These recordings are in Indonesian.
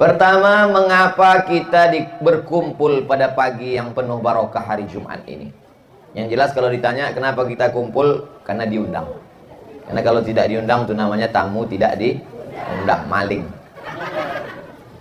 Pertama, mengapa kita berkumpul pada pagi yang penuh barokah hari Jumat ini? Yang jelas kalau ditanya kenapa kita kumpul, karena diundang. Karena kalau tidak diundang itu namanya tamu tidak diundang, maling.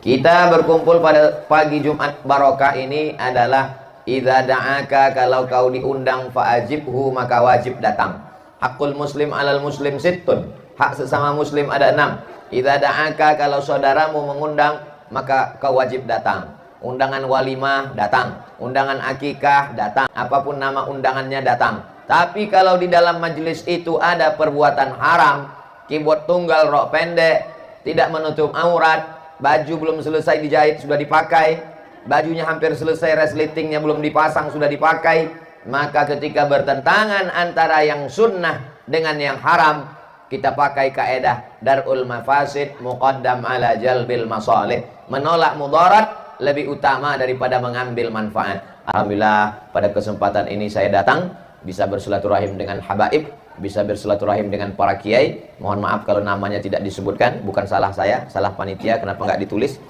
Kita berkumpul pada pagi Jumat barokah ini adalah idza da'aka, kalau kau diundang fa'ajibhu, maka wajib datang. Hakul muslim alal muslim sittun, hak sesama muslim ada 6. Idza da'aka, kalau saudaramu mengundang, maka kau wajib datang. Undangan walimah datang, undangan akikah datang, apapun nama undangannya datang. Tapi kalau di dalam majelis itu ada perbuatan haram, keyboard tunggal, rok pendek, tidak menutup aurat, baju belum selesai dijahit sudah dipakai, bajunya hampir selesai, resletingnya belum dipasang sudah dipakai, maka ketika bertentangan antara yang sunnah dengan yang haram, kita pakai kaedah darul mafasid muqaddam ala jalbil masalih. Menolak mudarat lebih utama daripada mengambil manfaat. Alhamdulillah pada kesempatan ini saya datang, bisa bersilaturahim dengan habaib, bisa bersilaturahim dengan para kiai. Mohon maaf kalau namanya tidak disebutkan, bukan salah saya, salah panitia, kenapa nggak ditulis.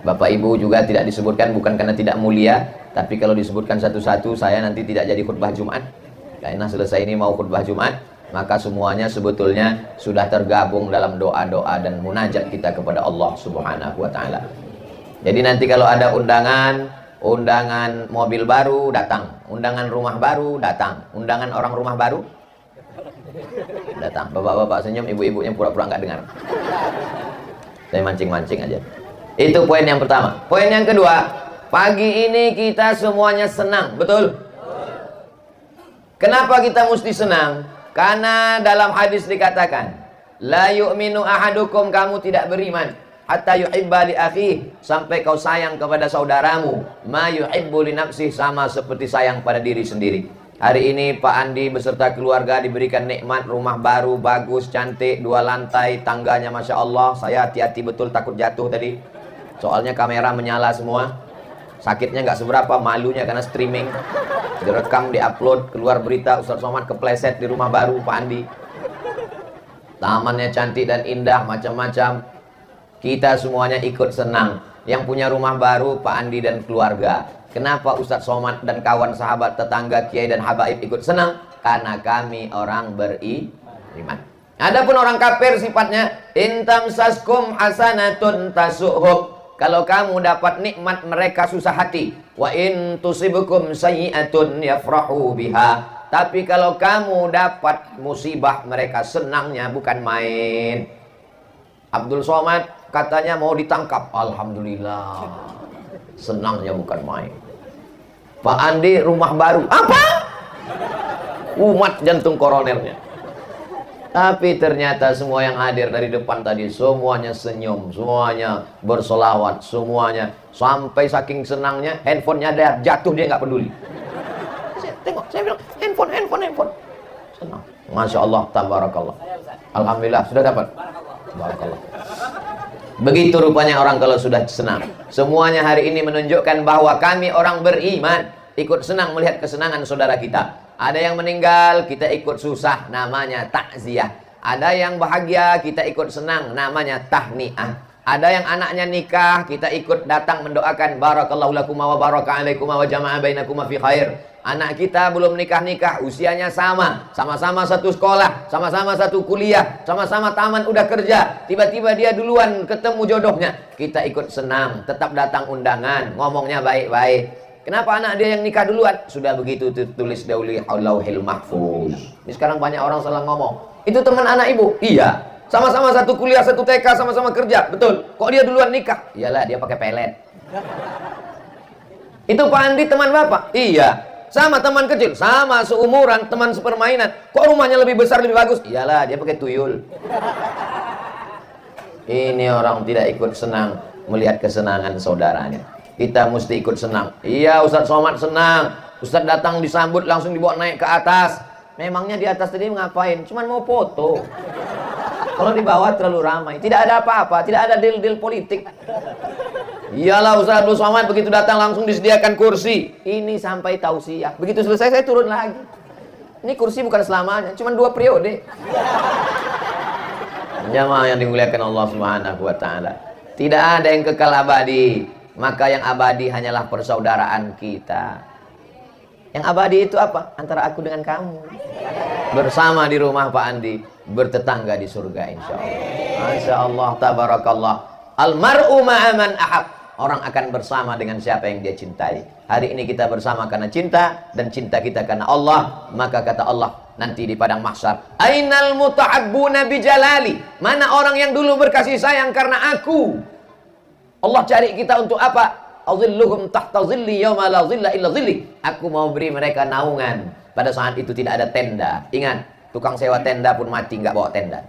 Bapak ibu juga tidak disebutkan, bukan karena tidak mulia, tapi kalau disebutkan satu-satu saya nanti tidak jadi khutbah Jumat. Karena selesai ini mau khutbah Jumat, maka semuanya sebetulnya sudah tergabung dalam doa-doa dan munajat kita kepada Allah Subhanahu wa ta'ala. Jadi nanti kalau ada undangan mobil baru datang, undangan rumah baru datang, undangan orang rumah baru datang. Bapak-bapak senyum, ibu-ibunya pura-pura nggak dengar. Saya mancing-mancing aja. Itu poin yang pertama. Poin yang kedua, pagi ini kita semuanya senang, betul? Kenapa kita mesti senang? Karena dalam hadis dikatakan, la yu'minu ahadukum, kamu tidak beriman hatta yuhibba li akhihi, sampai kau sayang kepada saudaramu ma yuhibbu li nafsihi, sama seperti sayang pada diri sendiri. Hari ini Pak Andi beserta keluarga diberikan nikmat rumah baru, bagus, cantik, 2 lantai, tangganya Masya Allah. Saya hati-hati betul, takut jatuh tadi, soalnya kamera menyala semua. Sakitnya nggak seberapa, malunya karena streaming, direkam, diupload, keluar berita Ustaz Somad kepleset di rumah baru Pak Andi. Tamannya cantik dan indah, macam-macam. Kita semuanya ikut senang. Yang punya rumah baru Pak Andi dan keluarga. Kenapa Ustaz Somad dan kawan sahabat tetangga kiai dan habaib ikut senang? Karena kami orang beriman. Adapun orang kafir sifatnya intam saskum hasanatun tasuhum, kalau kamu dapat nikmat mereka susah hati. Wa in tusibukum sayyi'atun yafrahu biha, tapi kalau kamu dapat musibah mereka senangnya bukan main. Abdul Somad katanya mau ditangkap, alhamdulillah senangnya bukan main. Pak Andi rumah baru, apa? Umat jantung koronernya. Tapi ternyata semua yang hadir dari depan tadi semuanya senyum, semuanya bersolawat, semuanya sampai saking senangnya handphonenya ada jatuh dia nggak peduli. Saya tengok, saya bilang handphone. Senang. Masya Allah, tabarakallah. Alhamdulillah sudah dapat. Barakallah. Begitu rupanya orang kalau sudah senang. Semuanya hari ini menunjukkan bahwa kami orang beriman ikut senang melihat kesenangan saudara kita. Ada yang meninggal, kita ikut susah, namanya takziah. Ada yang bahagia, kita ikut senang, namanya tahniah. Ada yang anaknya nikah, kita ikut datang mendoakan barakallahu lakum wa baraka alaikum wa jama'a bainakum fi khair. Anak kita belum nikah-nikah, usianya sama-sama satu sekolah, sama-sama satu kuliah, sama-sama taman udah kerja, tiba-tiba dia duluan ketemu jodohnya, kita ikut senang, tetap datang undangan, ngomongnya baik-baik. Kenapa anak dia yang nikah duluan? Sudah begitu tulis dauli lauhil mahfuz. Ini sekarang banyak orang salah ngomong. Itu teman anak ibu? Iya. Sama-sama satu kuliah, satu TK, sama-sama kerja. Betul. Kok dia duluan nikah? Iyalah, dia pakai pelet. Itu Pak Andi teman bapak? Iya. Sama teman kecil, sama seumuran, teman sepermainan. Kok rumahnya lebih besar, lebih bagus? Iyalah, dia pakai tuyul. Ini orang tidak ikut senang melihat kesenangan saudaranya. Kita mesti ikut senang. Iya, Ustaz Somad senang. Ustaz datang disambut langsung dibawa naik ke atas. Memangnya di atas tadi ngapain? Cuman mau foto. Kalau di bawah terlalu ramai. Tidak ada apa-apa, tidak ada deal-deal politik. Iyalah Ustaz Abdul Somad begitu datang langsung disediakan kursi. Ini sampai tausiah. Begitu selesai saya turun lagi. Ini kursi bukan selamanya, cuma 2 periode. Jamaah yang dimuliakan Allah Subhanahu wa taala. Tidak ada yang kekal abadi. Maka yang abadi hanyalah persaudaraan kita. Yang abadi itu apa? Antara aku dengan kamu. Bersama di rumah Pak Andi, bertetangga di surga insya Allah. Masya Allah, tabarakallah. Almar'u ma'aman ahab. Orang akan bersama dengan siapa yang dia cintai. Hari ini kita bersama karena cinta, dan cinta kita karena Allah. Maka kata Allah nanti di padang mahsyar, ainal muta'abbuna bijalali. Mana orang yang dulu berkasih sayang karena aku? Allah cari kita untuk apa? Azilluhum tahta zilli yawma la zilla illa zilli. Aku mau beri mereka naungan. Pada saat itu tidak ada tenda. Ingat, tukang sewa tenda pun mati nggak bawa tenda.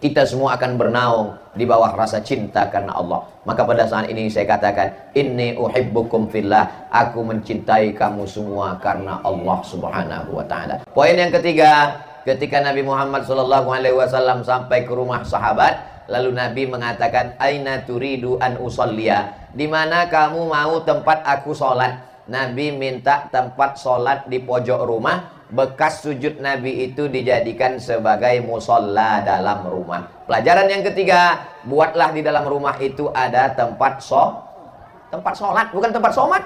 Kita semua akan bernaung di bawah rasa cinta karena Allah. Maka pada saat ini saya katakan, inni uhibbukum fillah. Aku mencintai kamu semua karena Allah Subhanahu wa taala. Poin yang ketiga, ketika Nabi Muhammad SAW sampai ke rumah sahabat, lalu Nabi mengatakan, aina turidu an usolliya, di mana kamu mau tempat aku sholat? Nabi minta tempat sholat di pojok rumah. Bekas sujud Nabi itu dijadikan sebagai musolla dalam rumah. Pelajaran yang ketiga, buatlah di dalam rumah itu ada tempat sholat, bukan tempat somat.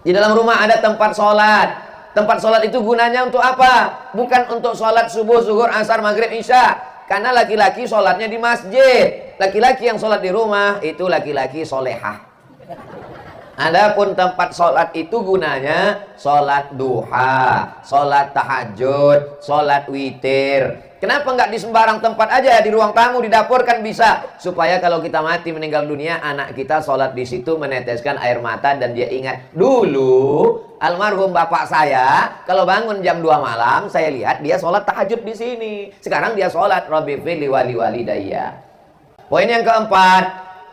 Di dalam rumah ada tempat sholat. Tempat sholat itu gunanya untuk apa? Bukan untuk sholat subuh, zuhur, asar, maghrib, isya. Karena laki-laki sholatnya di masjid. Laki-laki yang sholat di rumah itu laki-laki solehah. Adapun tempat sholat itu gunanya sholat duha, sholat tahajud, sholat witir. Kenapa nggak di sembarang tempat aja? Di ruang tamu, di dapur kan bisa. Supaya kalau kita mati meninggal dunia, anak kita sholat di situ meneteskan air mata dan dia ingat dulu almarhum bapak saya kalau bangun jam 2 malam saya lihat dia sholat tahajud di sini. Sekarang dia sholat Rabbi fili wali walidayya. Poin yang keempat,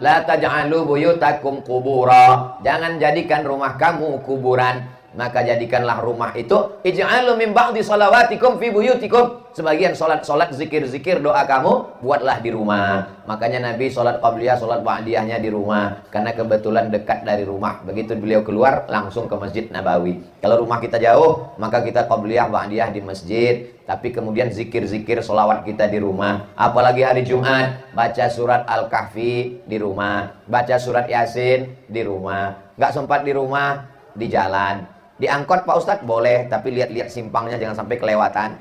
la taj'alu buyutakum qubura. Jangan jadikan rumah kamu kuburan. Maka jadikanlah rumah itu ij'alu min ba'di salawatikum fi buyutikum. Sebagian salat-salat, zikir-zikir, doa kamu buatlah di rumah. Makanya Nabi salat qabliyah, salat ba'diyahnya di rumah karena kebetulan dekat dari rumah. Begitu beliau keluar langsung ke Masjid Nabawi. Kalau rumah kita jauh, maka kita qabliyah, ba'diyah di masjid. Tapi kemudian zikir-zikir, solawat kita di rumah. Apalagi hari Jumat, baca surat Al-Kahfi di rumah, baca surat Yasin di rumah. Nggak sempat di rumah, di jalan. Di angkot Pak Ustadz boleh, tapi lihat-lihat simpangnya jangan sampai kelewatan.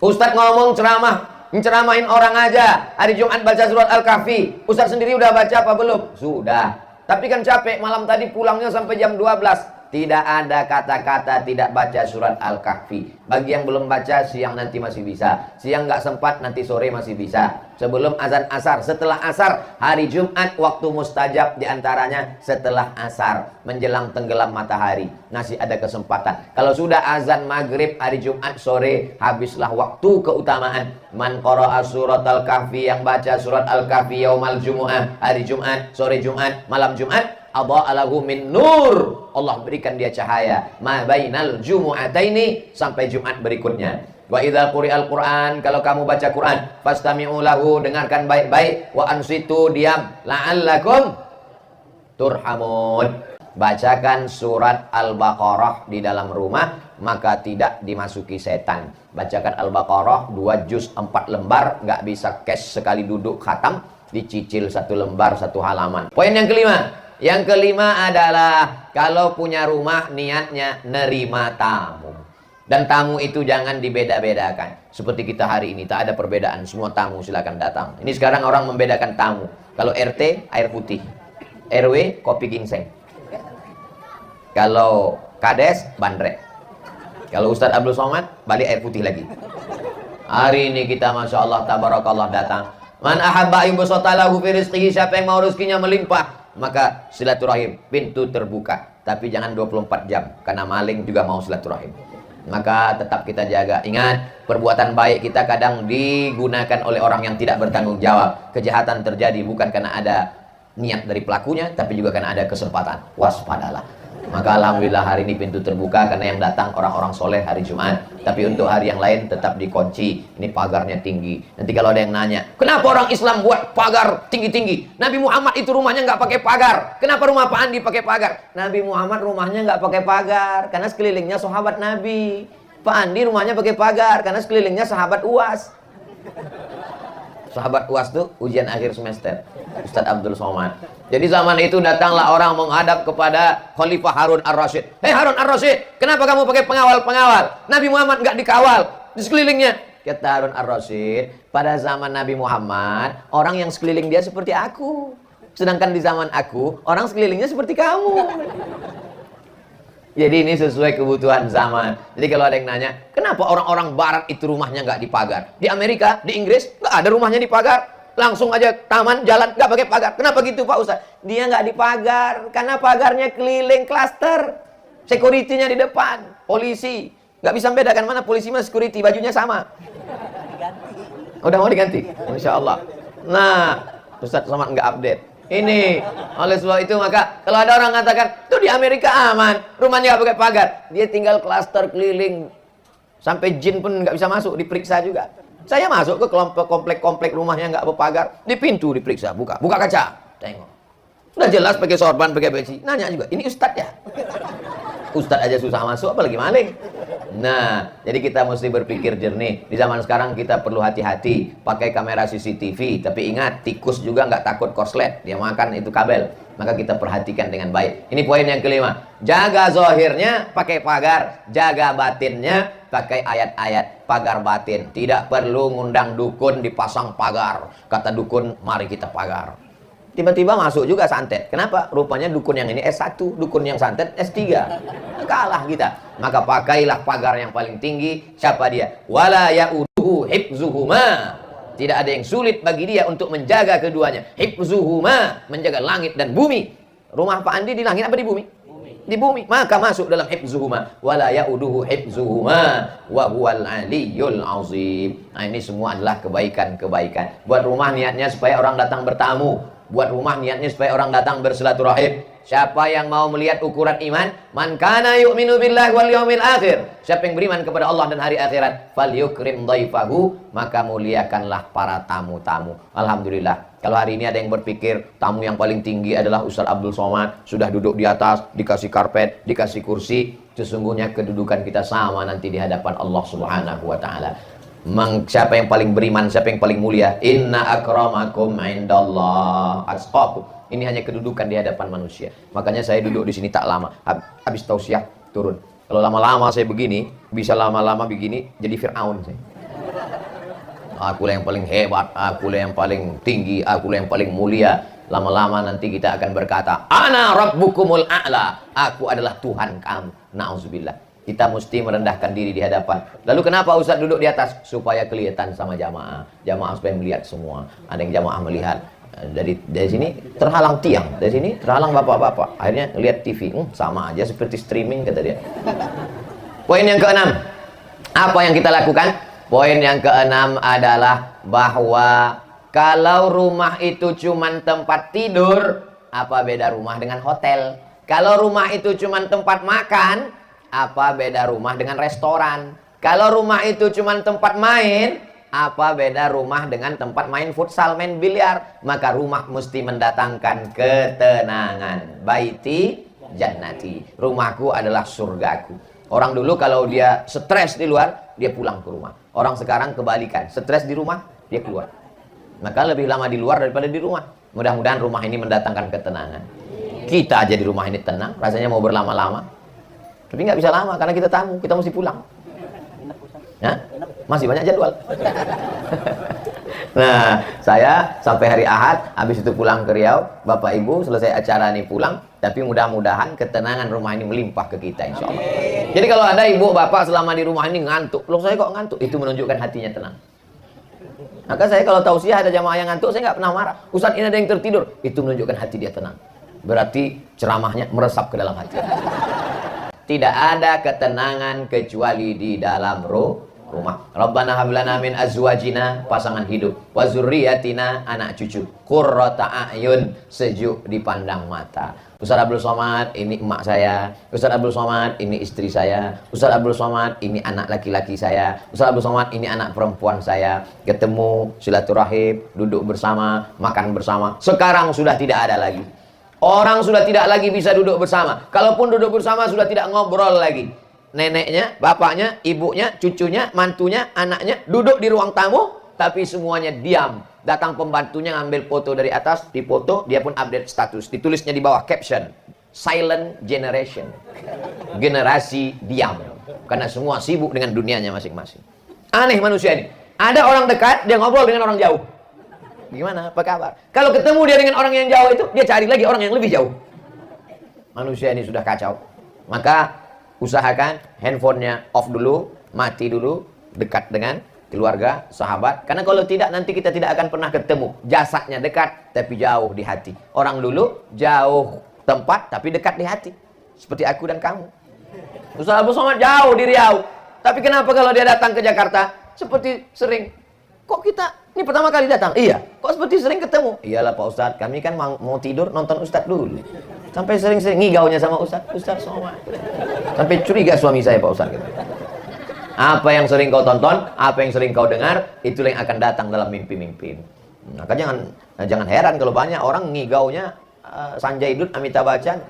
Ustadz ngomong ceramah, menceramahin orang aja. Hari Jumat baca surat Al-Kahfi. Ustadz sendiri udah baca apa belum? Sudah. Tapi kan capek, malam tadi pulangnya sampai jam 12. Tidak ada kata-kata tidak baca surat Al-Kahfi. Bagi yang belum baca, siang nanti masih bisa. Siang nggak sempat, nanti sore masih bisa. Sebelum azan asar, setelah asar, hari Jumat waktu mustajab diantaranya setelah asar, menjelang tenggelam matahari. Masih ada kesempatan. Kalau sudah azan maghrib hari Jumat sore, habislah waktu keutamaan. Man qara'a surat Al-Kahfi, yang baca surat Al-Kahfi yaumal Jumu'ah, hari Jumat, sore Jumat, malam Jumat, adha'alahu min nur, Allah berikan dia cahaya ma bainal jumu'ataini, sampai Jumat berikutnya. Wa idza quri'al Qur'an, kalau kamu baca Quran, fastami'u lahu, dengarkan baik-baik, wa ansitu, diam, la'allakum turhamun. Bacakan surat Al-Baqarah di dalam rumah, maka tidak dimasuki setan. Bacakan Al-Baqarah 2 juz 4 lembar, nggak bisa cash sekali duduk khatam, dicicil 1 lembar 1 halaman. Poin yang kelima. Yang kelima adalah kalau punya rumah niatnya nerima tamu. Dan tamu itu jangan dibeda-bedakan. Seperti kita hari ini tak ada perbedaan, semua tamu silakan datang. Ini sekarang orang membedakan tamu. Kalau RT air putih, RW kopi ginseng. Kalau Kades bandrek. Kalau Ustadz Abdul Somad balik air putih lagi. Hari ini kita Masya Allah tabarakallah datang. Man ahabba yubsata lahu fi rizqihi, siapa yang mau rezekinya melimpah, maka silaturahim pintu terbuka, tapi jangan 24 jam karena maling juga mau silaturahim. Maka tetap kita jaga. Ingat, perbuatan baik kita kadang digunakan oleh orang yang tidak bertanggung jawab. Kejahatan terjadi bukan karena ada niat dari pelakunya, tapi juga karena ada kesempatan. Waspadalah. Maka alhamdulillah hari ini pintu terbuka karena yang datang orang-orang soleh hari Jumat. Tapi untuk hari yang lain tetap dikunci. Ini pagarnya tinggi. Nanti kalau ada yang nanya, kenapa orang Islam buat pagar tinggi-tinggi? Nabi Muhammad itu rumahnya nggak pakai pagar. Kenapa rumah Pak Andi pakai pagar? Nabi Muhammad rumahnya nggak pakai pagar karena sekelilingnya sahabat Nabi. Pak Andi rumahnya pakai pagar karena sekelilingnya sahabat UAS. Sahabat UAS tuh ujian akhir semester. Ustadz Abdul Somad. Jadi zaman itu datanglah orang menghadap kepada Khalifah Harun Ar-Rasyid. Hei Harun Ar-Rasyid, kenapa kamu pakai pengawal-pengawal? Nabi Muhammad nggak dikawal di sekelilingnya. Kata Harun Ar-Rasyid, pada zaman Nabi Muhammad, orang yang sekeliling dia seperti aku. Sedangkan di zaman aku, orang sekelilingnya seperti kamu. Jadi ini sesuai kebutuhan zaman. Jadi kalau ada yang nanya, kenapa orang-orang barat itu rumahnya nggak dipagar? Di Amerika, di Inggris, nggak ada rumahnya dipagar. Langsung aja taman, jalan, nggak pakai pagar. Kenapa gitu Pak Ustaz? Dia nggak dipagar, karena pagarnya keliling klaster. Security-nya di depan, polisi. Nggak bisa bedakan mana polisi sama security, bajunya sama. Udah mau diganti? Insya Allah. Nah, Ustaz Somad nggak update. Ini, oleh sebab itu maka kalau ada orang mengatakan tuh di Amerika aman, rumahnya nggak pakai pagar, dia tinggal klaster keliling, sampai jin pun nggak bisa masuk, diperiksa juga. Saya masuk ke komplek-komplek rumahnya nggak berpagar, di pintu diperiksa, buka kaca, tengok, udah jelas pakai sorban, pakai peci, nanya juga, ini ustadz ya? Ustadz aja susah masuk, apalagi maling. Nah, jadi kita mesti berpikir jernih. Di zaman sekarang kita perlu hati-hati pakai kamera CCTV. Tapi ingat, tikus juga nggak takut korslet. Dia makan itu kabel. Maka kita perhatikan dengan baik. Ini poin yang kelima. Jaga zahirnya pakai pagar. Jaga batinnya pakai ayat-ayat pagar batin. Tidak perlu ngundang dukun dipasang pagar. Kata dukun, mari kita pagar. Tiba-tiba masuk juga santet. Kenapa? Rupanya dukun yang ini S1, dukun yang santet S3. Kalah kita. Maka pakailah pagar yang paling tinggi. Siapa dia? Wala ya'uduhu hifzuhuma. Tidak ada yang sulit bagi dia untuk menjaga keduanya. Hifzuhuma, menjaga langit dan bumi. Rumah Pak Andi di langit apa di bumi? Di bumi. Maka masuk dalam hifzuhuma. Wala ya'uduhu hifzuhuma wa huwal aliyyul azim. Nah, ini semua adalah kebaikan-kebaikan. Buat rumah niatnya supaya orang datang bertamu. Buat rumah niatnya supaya orang datang bersilaturahim. Siapa yang mau melihat ukuran iman? Man kana yu'minu billahi wal yawmil akhir. Siapa yang beriman kepada Allah dan hari akhirat, falyukrim dhaifahu, maka muliakanlah para tamu-tamu. Alhamdulillah. Kalau hari ini ada yang berpikir tamu yang paling tinggi adalah Ustaz Abdul Somad, sudah duduk di atas, dikasih karpet, dikasih kursi, sesungguhnya kedudukan kita sama nanti di hadapan Allah Subhanahu wa taala. Siapa yang paling beriman, siapa yang paling mulia? Inna akramakum indallah atqakum. Ini hanya kedudukan di hadapan manusia. Makanya saya duduk di sini tak lama. Habis tausiah turun. Kalau lama-lama saya begini, bisa lama-lama begini jadi Fir'aun saya. Akulah yang paling hebat, akulah yang paling tinggi, akulah yang paling mulia. Lama-lama nanti kita akan berkata, Ana rabbukumul a'la. Aku adalah Tuhan kamu. Na'udzubillah. Kita mesti merendahkan diri di hadapan. Lalu kenapa Ustaz duduk di atas? Supaya kelihatan sama jamaah. Jamaah supaya melihat semua. Ada yang jamaah melihat. Dari sini terhalang tiang. Dari sini terhalang bapak-bapak. Akhirnya lihat TV. Sama aja seperti streaming kata dia. Poin yang keenam. Apa yang kita lakukan? Poin yang keenam adalah bahwa kalau rumah itu cuma tempat tidur, apa beda rumah dengan hotel? Kalau rumah itu cuma tempat makan, apa beda rumah dengan restoran? Kalau rumah itu cuma tempat main, apa beda rumah dengan tempat main futsal, main biliar? Maka rumah mesti mendatangkan ketenangan. Baiti jannati. Rumahku adalah surgaku. Orang dulu kalau dia stres di luar, dia pulang ke rumah. Orang sekarang kebalikan. Stres di rumah, dia keluar. Maka lebih lama di luar daripada di rumah. Mudah-mudahan rumah ini mendatangkan ketenangan. Kita aja di rumah ini tenang, rasanya mau berlama-lama. Tapi nggak bisa lama karena kita tamu, kita mesti pulang. Ya? Masih banyak jadwal. Nah, saya sampai hari Ahad, habis itu pulang ke Riau. Bapak Ibu selesai acara ini pulang. Tapi mudah-mudahan ketenangan rumah ini melimpah ke kita, insya Allah. Jadi kalau ada ibu bapak selama di rumah ini ngantuk, loh saya kok ngantuk? Itu menunjukkan hatinya tenang. Maka saya kalau tausiah ada jamaah yang ngantuk, saya nggak pernah marah. Ustaz ini ada yang tertidur, itu menunjukkan hati dia tenang. Berarti ceramahnya meresap ke dalam hati. Tidak ada ketenangan kecuali di dalam rumah. Rabbana hablana min azwajina, pasangan hidup, wa dzurriyyatina, anak cucu, qurrata a'yun, sejuk dipandang mata. Ustaz Abdul Somad, ini emak saya. Ustaz Abdul Somad, ini istri saya. Ustaz Abdul Somad, ini anak laki-laki saya. Ustaz Abdul Somad, ini anak perempuan saya. Ketemu, silaturahim, duduk bersama, makan bersama. Sekarang sudah tidak ada lagi. Orang sudah tidak lagi bisa duduk bersama. Kalaupun duduk bersama sudah tidak ngobrol lagi. Neneknya, bapaknya, ibunya, cucunya, mantunya, anaknya duduk di ruang tamu, tapi semuanya diam. Datang pembantunya ngambil foto dari atas, dipoto, dia pun update status. Ditulisnya di bawah caption, silent generation. Generasi diam. Karena semua sibuk dengan dunianya masing-masing. Aneh manusia ini. Ada orang dekat, dia ngobrol dengan orang jauh. Gimana? Apa kabar? Kalau ketemu dia dengan orang yang jauh itu, dia cari lagi orang yang lebih jauh. Manusia ini sudah kacau. Maka usahakan handphonenya off dulu, mati dulu, dekat dengan keluarga, sahabat. Karena kalau tidak, nanti kita tidak akan pernah ketemu. Jasadnya dekat, tapi jauh di hati. Orang dulu jauh tempat, tapi dekat di hati. Seperti aku dan kamu. Ustaz Abu Somad jauh di Riau. Tapi kenapa kalau dia datang ke Jakarta, seperti sering? Kok kita, ini pertama kali datang? Iya. Kok seperti sering ketemu? Iyalah Pak Ustadz, kami kan mau tidur nonton Ustadz dulu. Sampai sering-sering ngigaunya sama Ustadz Somad. Sampai curiga suami saya Pak Ustadz. Gitu. Apa yang sering kau tonton, apa yang sering kau dengar, itulah yang akan datang dalam mimpi-mimpi. Maka jangan heran kalau banyak orang ngigaunya Sanjay Dutt, Amitabh Bachchan.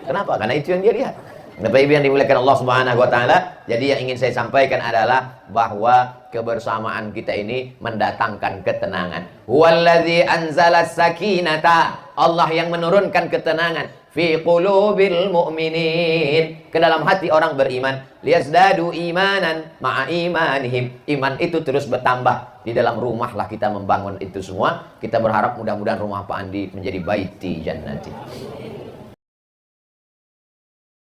Kenapa? Karena itu yang dia lihat. Bapak Ibu yang dimuliakan Allah Subhanahu wa taala, jadi yang ingin saya sampaikan adalah bahwa kebersamaan kita ini mendatangkan ketenangan. Huwallazi anzalas sakinata, Allah yang menurunkan ketenangan fi qulubil mu'minin, ke dalam hati orang beriman, liyazdadu imanan ma'a imanihim. Iman itu terus bertambah. Di dalam rumah lah kita membangun itu semua. Kita berharap mudah-mudahan rumah Pak Andi menjadi baiti jannati.